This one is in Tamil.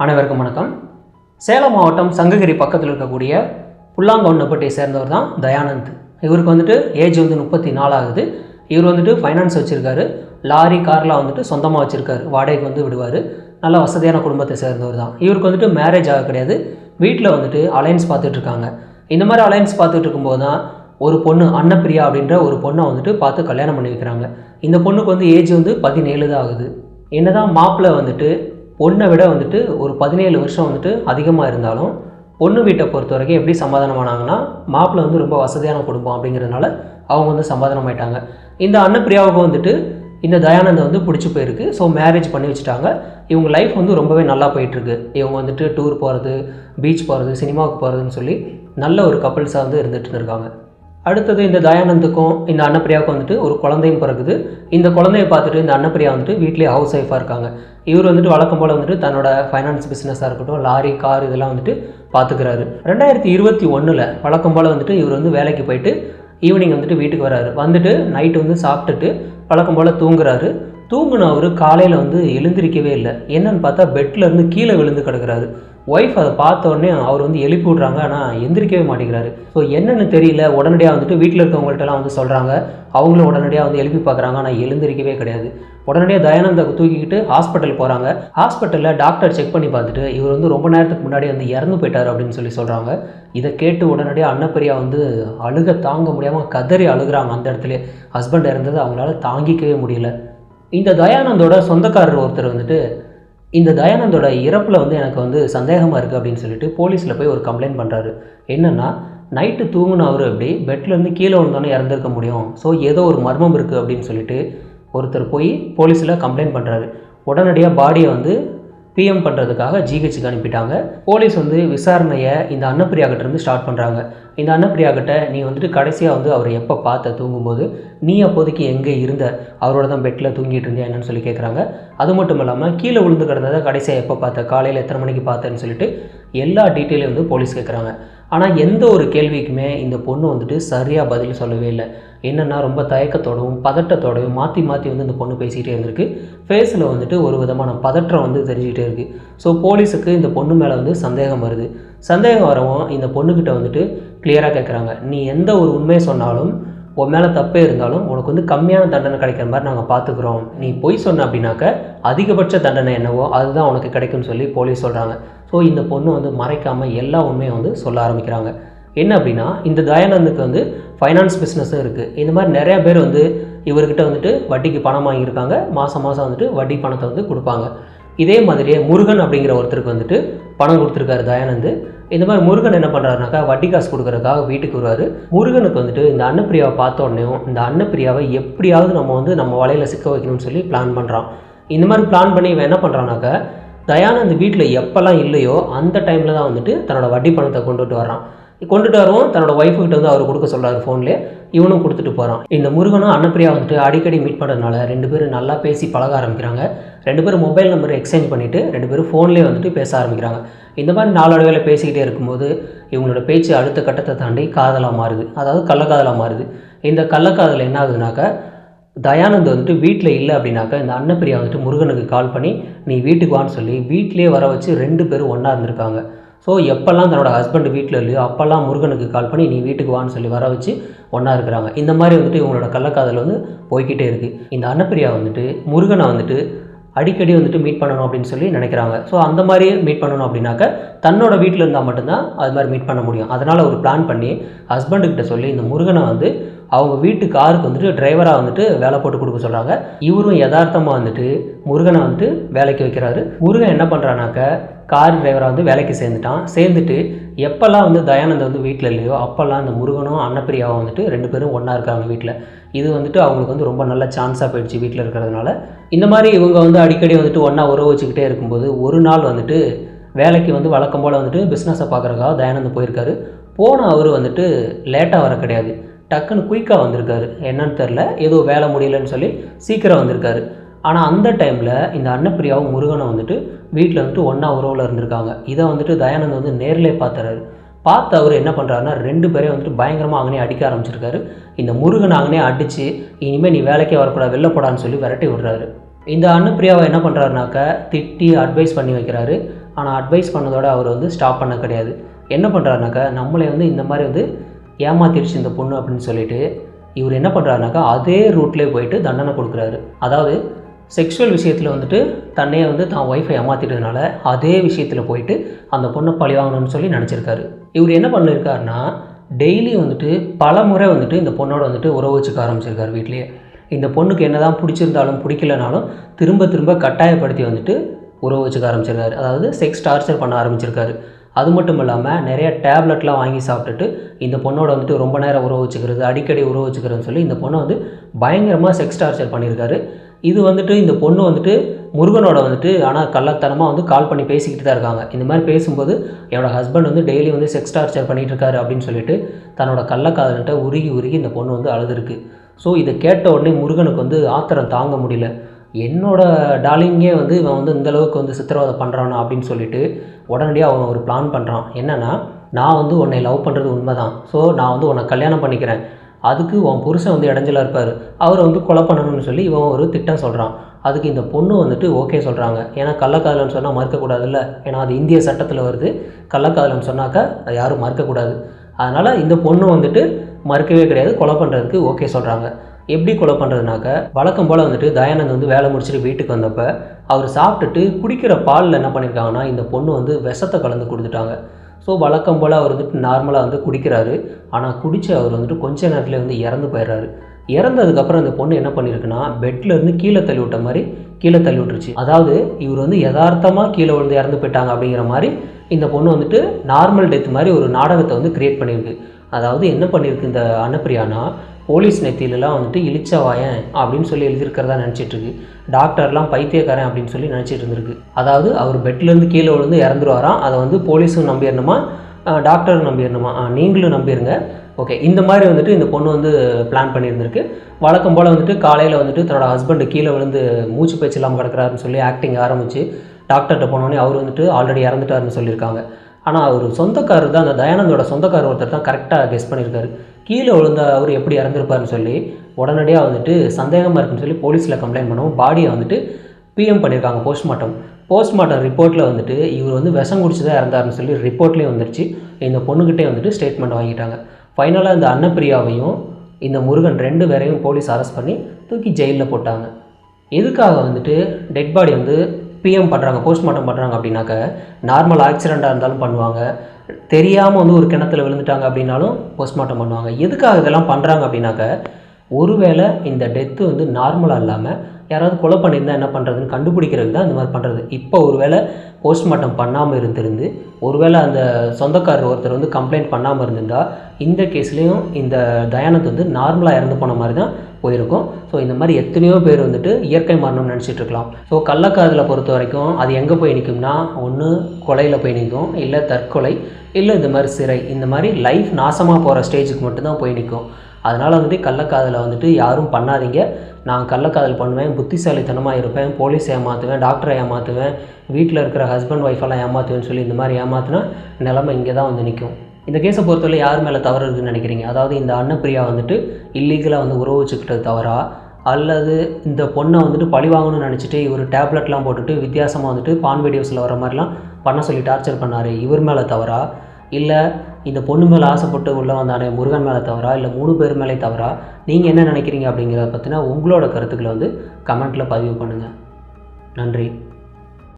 அனைவருக்கும் வணக்கம். சேலம் மாவட்டம் சங்ககிரி பக்கத்தில் இருக்கக்கூடிய புல்லாங்கொன்னப்பட்டியை சேர்ந்தவர் தான் தயானந்த். இவருக்கு வந்துட்டு ஏஜ் 34 ஆகுது. இவர் வந்துட்டு ஃபைனான்ஸ் வச்சுருக்காரு. லாரி கார்லாம் வந்துட்டு சொந்தமாக வச்சுருக்காரு. வாடகைக்கு விடுவார். நல்ல வசதியான குடும்பத்தை சேர்ந்தவர் தான். இவருக்கு வந்துட்டு மேரேஜ் ஆக கிடையாது. வீட்டில் வந்துட்டு அலைன்ஸ் பார்த்துட்ருக்காங்க. இந்த மாதிரி அலைன்ஸ் பார்த்துட்டு இருக்கும்போது தான் ஒரு பொண்ணு அன்னப்பிரியா அப்படின்ற ஒரு பொண்ணை வந்துட்டு பார்த்து கல்யாணம் பண்ணி வைக்கிறாங்க. இந்த பொண்ணுக்கு ஏஜ் 17 தான் ஆகுது. என்னதான் மாப்பிள்ளை வந்துட்டு பொண்ணை விட வந்துட்டு ஒரு 17 வருஷம் வந்துட்டு அதிகமாக இருந்தாலும் பொண்ணு வீட்டை பொறுத்த வரைக்கும் எப்படி சமாதானமானாங்கன்னா, மாப்பிள்ளை ரொம்ப வசதியான குடும்பம் அப்படிங்கிறதுனால அவங்க சமாதானம் ஆயிட்டாங்க. இந்த அன்னப்பிரியாவுக்கு வந்துட்டு இந்த தயானந்தை பிடிச்சி போயிருக்கு. ஸோ மேரேஜ் பண்ணி வச்சுட்டாங்க. இவங்க லைஃப் ரொம்பவே நல்லா போயிட்டுருக்கு. இவங்க வந்துட்டு டூர் போகிறது, பீச் போகிறது, சினிமாவுக்கு போகிறதுன்னு சொல்லி நல்ல ஒரு கப்புள்ஸாக இருந்துட்டு இருக்காங்க. அடுத்தது இந்த தயானந்துக்கும் இந்த அன்னப்பிரியாவுக்கும் வந்துட்டு ஒரு குழந்தையும் பிறகுது. இந்த குழந்தைய பார்த்துட்டு இந்த அன்னப்பிரியா வந்துட்டு வீட்டிலே ஹவுஸ் ஒய்ஃபாக இருக்காங்க. இவர் வழக்கம் போல் வந்துட்டு தன்னோட ஃபைனான்ஸ் பிஸ்னஸாக இருக்கட்டும், லாரி கார் இதெல்லாம் வந்துட்டு பார்த்துக்கிறாரு. 2021 வழக்கம் போல் வந்துட்டு இவர் வேலைக்கு போயிட்டு ஈவினிங் வந்துட்டு வீட்டுக்கு வராரு. வந்துட்டு நைட்டு சாப்பிட்டுட்டு வழக்கம் போல் தூங்குறாரு. தூங்குன அவர் காலையில் எழுந்திரிக்கவே இல்லை. என்னன்னு பார்த்தா பெட்லேருந்து கீழே விழுந்து கிடக்கிறாரு. ஒய்ஃப் அதை பார்த்த உடனே அவர் எழுப்பி விட்றாங்க. ஆனால் எந்திரிக்கவே மாட்டேங்கிறாரு. ஸோ என்னென்னு தெரியல. உடனடியாக வந்துட்டு வீட்டில் இருக்கவங்கள்ட்டலாம் சொல்கிறாங்க. அவங்களும் உடனடியாக எழுப்பி பார்க்குறாங்க. ஆனால் எழுந்திரிக்கவே கிடையாது. உடனடியாக தயானந்தை தூக்கிக்கிட்டு ஹாஸ்பிட்டல் போகிறாங்க. ஹாஸ்பிட்டலில் டாக்டர் செக் பண்ணி பார்த்துட்டு இவர் ரொம்ப நேரத்துக்கு முன்னாடி இறந்து போயிட்டார் அப்படின்னு சொல்கிறாங்க. இதை கேட்டு உடனடியாக அன்னப்பிரியா அழுக தாங்க முடியாமல் கதறி அழுகிறாங்க. அந்த இடத்துல ஹஸ்பண்ட் இறந்தது அவங்களால தாங்கிக்கவே முடியல. இந்த தயானந்தோட சொந்தக்காரர் ஒருத்தர் இந்த தயானந்தோட இறப்பில் எனக்கு சந்தேகமாக இருக்குது அப்படின்னு சொல்லிட்டு போலீஸில் போய் ஒரு கம்ப்ளைண்ட் பண்ணுறாரு. என்னென்னா, நைட்டு தூங்குன அவர் எப்படி பெட்லேருந்து கீழே விழுந்தோன்னே இறந்துருக்க முடியும். ஸோ ஏதோ ஒரு மர்மம் இருக்குது அப்படின்னு சொல்லிட்டு ஒருத்தர் போய் போலீஸில் கம்ப்ளைண்ட் பண்ணுறாரு. உடனடியாக பாடியை பிஎம் பண்ணுறதுக்காக ஜிஹெச்சுக்கு அனுப்பிட்டாங்க. போலீஸ் விசாரணையை இந்த அன்னப்பிரியாகிட்டேருந்து ஸ்டார்ட் பண்ணுறாங்க. இந்த அன்னப்பிரியாகிட்ட நீ கடைசியாக அவரை எப்போ பார்த்த தூங்கும்போது, நீ அப்போதைக்கு எங்கே இருந்த, அவரோட தான் பெட்டில் தூங்கிட்டு இருந்தியா என்னன்னு சொல்லி கேட்குறாங்க. அது மட்டும் இல்லாமல் கீழே விழுந்து கிடந்ததை கடைசியாக எப்போ பார்த்த, காலையில் எத்தனை மணிக்கு பார்த்தேன்னு சொல்லிட்டு எல்லா டீட்டெயிலையும் போலீஸ் கேட்குறாங்க. ஆனால் எந்த ஒரு கேள்விக்குமே இந்த பொண்ணு சரியாக பதில் சொல்லவே இல்லை. என்னென்னா, ரொம்ப தயக்கத்தோடவும் பதட்டத்தோடவும் மாற்றி மாற்றி இந்த பொண்ணு பேசிக்கிட்டே இருந்திருக்கு. ஃபேஸில் ஒரு விதமான பதற்றம் தெரிஞ்சுக்கிட்டே இருக்குது. ஸோ போலீஸுக்கு இந்த பொண்ணு மேலே சந்தேகம் வருது. சந்தேகம் வரவும் இந்த பொண்ணுக்கிட்ட கிளியராக கேட்குறாங்க. நீ எந்த ஒரு உண்மையை சொன்னாலும், உன் மேலே தப்பே இருந்தாலும் உனக்கு கம்மியான தண்டனை கிடைக்கிற மாதிரி நாங்கள் பார்த்துக்குறோம். நீ பொய் சொன்ன அப்படின்னாக்க அதிகபட்ச தண்டனை என்னவோ அதுதான் உனக்கு கிடைக்கும்னு சொல்லி போலீஸ் சொல்கிறாங்க. ஸோ இந்த பொண்ணு மறைக்காமல் எல்லா உண்மையும் சொல்ல ஆரம்பிக்கிறாங்க. என்ன அப்படின்னா, இந்த தயானந்துக்கு ஃபைனான்ஸ் பிஸ்னஸும் இருக்குது. இந்த மாதிரி நிறையா பேர் இவர்கிட்ட வட்டிக்கு பணம் வாங்கியிருக்காங்க. மாதம் வட்டி பணத்தை கொடுப்பாங்க. இதே மாதிரியே முருகன் அப்படிங்கிற ஒருத்தருக்கு பணம் கொடுத்துருக்காரு தயானந்து. இந்த மாதிரி முருகன் என்ன பண்ணுறாருனாக்கா, வட்டி காசு கொடுக்குறதுக்காக வீட்டுக்கு வருவார். முருகனுக்கு இந்த அன்னப்பிரியாவை பார்த்த உடனேயும் இந்த அன்னப்பிரியாவை எப்படியாவது நம்ம வலையில் சிக்க வைக்கணும்னு சொல்லி பிளான் பண்ணுறான். இந்த மாதிரி பிளான் பண்ணி இவன் என்ன பண்ணுறான்னாக்கா, தயானந்த் வீட்டில் எப்போல்லாம் இல்லையோ அந்த டைமில் தான் தன்னோட வட்டி பணத்தை கொண்டுட்டு வர்றான். கொண்டுட்டு வருவோம். தன்னோட ஒய்ஃபுக்கிட்ட அவர் கொடுக்க சொல்கிறார் ஃபோன்லேயே. இவனும் கொடுத்துட்டு போகிறான். இந்த முருகனும் அன்னப்பிரியா அடிக்கடி மீட் பண்ணுறதுனால 2 பேரும் நல்லா பேசி பழக ஆரம்பிக்கிறாங்க. 2 பேரும் மொபைல் நம்பர் எக்ஸ்சேஞ்ச் பண்ணிவிட்டு 2 பேரும் ஃபோன்லேயே பேச ஆரம்பிக்கிறாங்க. இந்த மாதிரி நாளடைவில் பேசிக்கிட்டே இருக்கும்போது இவங்களோட பேச்சு அடுத்த கட்டத்தை தாண்டி காதலாக மாறுது. அதாவது கள்ளக்காதலாக மாறுது. இந்த கள்ளக்காதல் என்ன ஆகுதுனாக்கா, தயானந்த் வீட்டில் இல்லை அப்படின்னாக்கா இந்த அன்னப்பிரியா முருகனுக்கு கால் பண்ணி நீ வீட்டுக்கு வான்னு சொல்லி வீட்டிலே வர வச்சு 2 பேரும் ஒன்றா இருந்திருக்காங்க. ஸோ எப்போல்லாம் தன்னோட ஹஸ்பண்ட் வீட்டில் இல்லையோ அப்போல்லாம் முருகனுக்கு கால் பண்ணி நீ வீட்டுக்கு வான்னு சொல்லி வர வச்சு ஒன்றா இருக்கிறாங்க. இந்த மாதிரி இவங்களோட கள்ளக்காதல் போய்கிட்டே இருக்குது. இந்த அன்னப்பிரியா முருகனை அடிக்கடி மீட் பண்ணணும் அப்படின்னு சொல்லி நினைக்கிறாங்க. ஸோ அந்த மாதிரி மீட் பண்ணணும் அப்படின்னாக்க தன்னோட வீட்டில் இருந்தால் மட்டும்தான் அது மாதிரி மீட் பண்ண முடியும். அதனால் ஒரு பிளான் பண்ணி ஹஸ்பண்டுக்கிட்ட சொல்லி இந்த முருகனை அவங்க வீட்டு காருக்கு டிரைவராக வேலை போட்டு கொடுக்க சொல்கிறாங்க. இவரும் யதார்த்தமாக முருகனை வேலைக்கு வைக்கிறாரு. முருகன் என்ன பண்ணுறானாக்க, கார் டிரைவராக வேலைக்கு சேர்ந்துட்டு எப்போல்லாம் தயானந்த் வீட்டில் இல்லையோ அப்போல்லாம் இந்த முருகனும் அன்னப்பிரியாவும் 2 பேரும் ஒன்றா இருக்காங்க வீட்டில். இது அவங்களுக்கு ரொம்ப நல்ல சான்ஸாக போயிடுச்சு வீட்டில் இருக்கிறதுனால. இந்த மாதிரி இவங்க அடிக்கடி ஒன்றா உறவு வச்சுக்கிட்டே இருக்கும்போது ஒரு நாள் வேலைக்கு வழக்கம் போல் பிஸ்னஸை பார்க்குறதுக்காக தயானந்த் போயிருக்காரு. போன அவர் லேட்டாக வர கிடையாது. டக்குன்னு குயிக்காக வந்திருக்காரு. என்னன்னு தெரில, ஏதோ வேலை முடியலன்னு சொல்லி சீக்கிரம் வந்திருக்காரு. ஆனால் அந்த டைமில் இந்த அன்னப்பிரியாவும் முருகனும் வீட்டில் ஒன்றா உறவில் இருந்திருக்காங்க. இதை தயானந்த் நேரிலே பார்த்துறாரு. பார்த்து அவர் என்ன பண்ணுறாருன்னா, 2 பேரையும் பயங்கரமாக அங்கனே அடிக்க ஆரம்பிச்சிருக்காரு. இந்த முருகன் அங்கனே அடித்து இனிமேல் நீ வேலைக்கே வரக்கூடாது, வெளில போடான்னு சொல்லி விரட்டி விடுறாரு. இந்த அன்னப்பிரியாவை என்ன பண்ணுறாருனாக்கா திட்டி அட்வைஸ் பண்ணி வைக்கிறாரு. ஆனால் அட்வைஸ் பண்ணதோட அவர் வந்து ஸ்டாப் பண்ண கிடையாது. என்ன பண்ணுறாருனாக்கா, நம்மளை வந்து இந்த மாதிரி வந்து ஏமாத்திடுச்சு இந்த பொண்ணு அப்படின்னு சொல்லிட்டு இவர் என்ன பண்ணுறாருனாக்கா, அதே ரூட்லேயே போயிட்டு தண்டனை கொடுக்குறாரு. அதாவது செக்ஷுவல் விஷயத்தில் வந்துட்டு தன்னையே வந்து தான் ஒய்ஃபை ஏமாற்றிட்டதுனால அதே விஷயத்தில் போயிட்டு அந்த பொண்ணை பழி வாங்கணும்னு சொல்லி நினச்சிருக்காரு. இவர் என்ன பண்ணியிருக்காருன்னா, டெய்லி வந்துட்டு பல முறை வந்துட்டு இந்த பொண்ணோட வந்துட்டு உறவு வச்சுக்க ஆரம்பிச்சிருக்காரு வீட்லேயே. இந்த பொண்ணுக்கு என்ன தான் பிடிச்சிருந்தாலும் பிடிக்கலனாலும் திரும்ப திரும்ப கட்டாயப்படுத்தி வந்துட்டு உறவு வச்சுக்க ஆரம்பிச்சிருக்காரு. அதாவது செக்ஸ் டார்ச்சர் பண்ண ஆரம்பிச்சிருக்காரு. அது மட்டும் இல்லாமல் நிறைய டேப்லெட்லாம் வாங்கி சாப்பிட்டுட்டு இந்த பொண்ணோட வந்துட்டு ரொம்ப நேரம் உறவு வச்சுக்கிறது, அடிக்கடி உறவு வச்சுக்கிறதுன்னு சொல்லி இந்த பொண்ணை வந்து பயங்கரமாக செக்ஸ் டார்ச்சர் பண்ணியிருக்காரு. இது வந்துட்டு இந்த பொண்ணு வந்துட்டு முருகனோட வந்துட்டு ஆனால் கள்ளத்தனமாக வந்து கால் பண்ணி பேசிக்கிட்டு தான் இருக்காங்க. இந்த மாதிரி பேசும்போது என்னோடய ஹஸ்பண்ட் வந்து டெய்லி வந்து செக்ஸ் டார்ச்சர் பண்ணிகிட்டு இருக்காரு அப்படின்னு சொல்லிட்டு தன்னோட கள்ளக்காதல்கிட்ட உருகி இந்த பொண்ணு வந்து அழுதுருக்கு. ஸோ இதை கேட்ட உடனே முருகனுக்கு வந்து ஆத்திரம் தாங்க முடியல. என்னோட டார்லிங்கே வந்து இவன் வந்து இந்தளவுக்கு வந்து சித்திரவதை பண்ணுறானா அப்படின்னு சொல்லிட்டு உடனடியாக அவன் ஒரு பிளான் பண்ணுறான். என்னென்னா, நான் வந்து உன்னை லவ் பண்ணுறது உண்மை தான், ஸோ நான் வந்து உன்னை கல்யாணம் பண்ணிக்கிறேன், அதுக்கு உன் புருஷன் வந்து இடைஞ்சலாக இருப்பார், அவரை வந்து கொலை பண்ணணும்னு சொல்லி இவன் ஒரு திட்டம் சொல்கிறான். அதுக்கு இந்த பொண்ணு வந்துட்டு ஓகே சொல்கிறாங்க. ஏன்னா கள்ளக்காதலன்னு சொன்னால் மறுக்கக்கூடாதுல்ல, ஏன்னா அது இந்திய சட்டத்தில் வருது. கள்ளக்காதலன்னு சொன்னாக்கா யாரும் மறுக்கக்கூடாது. அதனால் இந்த பொண்ணு வந்துட்டு மறுக்கவே கிடையாது, கொலை பண்ணுறதுக்கு ஓகே சொல்கிறாங்க. எப்படி கொலை பண்ணுறதுனாக்க, வழக்கம் போல் வந்துட்டு தயானந்த் வந்து வேலை முடிச்சுட்டு வீட்டுக்கு வந்தப்போ அவர் சாப்பிட்டுட்டு குடிக்கிற பாலில் என்ன பண்ணியிருக்காங்கன்னா, இந்த பொண்ணு வந்து விஷத்தை கலந்து கொடுத்துட்டாங்க. ஸோ வழக்கம் போல் அவர் வந்துட்டு நார்மலாக வந்து குடிக்கிறாரு. ஆனால் குடித்து அவர் வந்துட்டு கொஞ்ச நேரத்தில் வந்து இறந்து போயிடுறாரு. இறந்ததுக்கப்புறம் இந்த பொண்ணு என்ன பண்ணியிருக்குன்னா, பெட்லேருந்து கீழே தள்ளி விட்ட மாதிரி கீழே தள்ளி விட்டுருச்சு. அதாவது இவர் வந்து யதார்த்தமாக கீழே விழுந்து இறந்து போயிட்டாங்க அப்படிங்கிற மாதிரி இந்த பொண்ணு வந்துட்டு நார்மல் டெத் மாதிரி ஒரு நாடகத்தை வந்து கிரியேட் பண்ணியிருக்கு. அதாவது என்ன பண்ணியிருக்கு இந்த அன்னப்பிரியானா, போலீஸ் நெத்தியிலலாம் வந்துட்டு இழிச்சவாயன் அப்படின்னு சொல்லி எழுதியிருக்கிறதா நினச்சிட்ருக்கு. டாக்டர்லாம் பைத்தியக்காரன் அப்படின்னு சொல்லி நினச்சிட்டு இருந்திருக்கு. அதாவது அவர் பெட்லேருந்து கீழே விழுந்து இறந்துருவாராம். அதை வந்து போலீஸும் நம்பிடணுமா, டாக்டரும் நம்பிடணுமா, நீங்களும் நம்பிடுங்க. ஓகே, இந்த மாதிரி வந்துட்டு இந்த பொண்ணு வந்து பிளான் பண்ணியிருந்திருக்கு. வழக்கம் போல் வந்துட்டு காலையில் வந்துட்டு தன்னோட ஹஸ்பண்டு கீழே விழுந்து மூச்சு பேச்சு இல்லாமல் கிடக்கிறாருன்னு சொல்லி ஆக்டிங் ஆரம்பித்து டாக்டர்கிட்ட போனோடனே அவர் வந்துட்டு ஆல்ரெடி இறந்துட்டாருன்னு சொல்லியிருக்காங்க. ஆனால் அவர் சொந்தக்காரர் தான், அந்த தயானந்தோட சொந்தக்காரர் ஒருத்தர் தான் கரெக்டாக கெஸ் பண்ணியிருக்காரு. கீழே விழுந்த அவர் எப்படி இறந்துருப்பாருன்னு சொல்லி உடனடியாக வந்துட்டு சந்தேகமாக இருக்குன்னு சொல்லி போலீஸில் கம்ப்ளைண்ட் பண்ணவும் பாடியை வந்துட்டு பிஎம் பண்ணியிருக்காங்க போஸ்ட்மார்ட்டம் ரிப்போர்ட்டில் வந்துட்டு இவர் வந்து விஷம் குடிச்சு தான் இறந்தாருன்னு சொல்லி ரிப்போர்ட்லேயும் வந்துருச்சு. இந்த பொண்ணுக்கிட்டே வந்துட்டு ஸ்டேட்மெண்ட் வாங்கிட்டாங்க. ஃபைனலாக இந்த அன்னப்பிரியாவையும் இந்த முருகன் 2 பேரையும் போலீஸ் அரெஸ்ட் பண்ணி தூக்கி ஜெயிலில் போட்டாங்க. எதுக்காக வந்துட்டு டெட் பாடி வந்து பிஎம் பண்ணுறாங்க, போஸ்ட்மார்ட்டம் பண்ணுறாங்க அப்படின்னாக்க, நார்மல் ஆக்சிடெண்ட்டாக இருந்தாலும் பண்ணுவாங்க, தெரியாமல் வந்து ஒரு கிணத்துல விழுந்துட்டாங்க அப்படின்னாலும் போஸ்ட்மார்ட்டம் பண்ணுவாங்க. எதுக்காக இதெல்லாம் பண்ணுறாங்க அப்படின்னாக்க, ஒருவேளை இந்த டெத்து வந்து நார்மலாக இல்லாமல் யாராவது கொலை பண்ணியிருந்தால் என்ன பண்ணுறதுன்னு கண்டுபிடிக்கிறதுக்கு தான் இந்த மாதிரி பண்ணுறது. இப்போ ஒருவேளை போஸ்ட்மார்ட்டம் பண்ணாமல் இருந்திருந்து, ஒருவேளை அந்த சொந்தக்காரர் ஒருத்தர் வந்து கம்ப்ளைண்ட் பண்ணாமல் இருந்திருந்தால் இந்த கேஸ்லேயும் இந்த தயானந்த் வந்து நார்மலாக இறந்து போன மாதிரி தான் போயிருக்கும். ஸோ இந்த மாதிரி எத்தனையோ பேர் வந்துட்டு இயற்கை மரணம்னு நினச்சிட்டு இருக்கலாம். ஸோ கள்ளக்காதலை பொறுத்த வரைக்கும் அது எங்கே போய் நிற்கும்னா, ஒன்று கொலையில் போய் நிற்கும், இல்லை தற்கொலை, இல்லை இந்த மாதிரி சிறை, இந்த மாதிரி லைஃப் நாசமாக போகிற ஸ்டேஜுக்கு மட்டும்தான் போய் நிற்கும். அதனால் வந்துட்டு கள்ளக்காதலை வந்துட்டு யாரும் பண்ணாதீங்க. நான் கள்ளக்காதல் பண்ணுவேன், புத்திசாலித்தனமாக இருப்பேன், போலீஸ் ஏமாற்றுவேன், டாக்டரை ஏமாற்றுவேன், வீட்டில் இருக்கிற ஹஸ்பண்ட் ஒய்ஃபெல்லாம் ஏமாற்றுவேன்னு சொல்லி இந்த மாதிரி ஏமாற்றினா நிலைமை இங்கே தான் வந்து நிற்கும். இந்த கேஸை பொறுத்தவரை யார் மேலே தவறு இருக்குதுன்னு நினைக்கிறீங்க? அதாவது இந்த அன்னப்பிரியா வந்துட்டு இல்லீகலாக வந்து உறவு வச்சுக்கிட்டது தவறா, அல்லது இந்த பொண்ணை வந்துட்டு பழி வாங்கணும்னு நினச்சிட்டு இவர் டேப்லெட்லாம் போட்டுட்டு வித்தியாசமாக வந்துட்டு பான் வீடியோஸில் வர மாதிரிலாம் பண்ண சொல்லி டார்ச்சர் பண்ணார், இவர் மேலே தவறா, இல்லை இந்த பொண்ணு மேலே ஆசைப்பட்டு உள்ளே வந்தானே முருகன் மேலே தவறா, இல்லை 3 பேர் மேலே தவறா? நீங்கள் என்ன நினைக்கிறீங்க அப்படிங்கிறத பற்றினா உங்களோட கருத்துக்களை வந்து கமெண்ட்டில் பதிவு பண்ணுங்கள். நன்றி.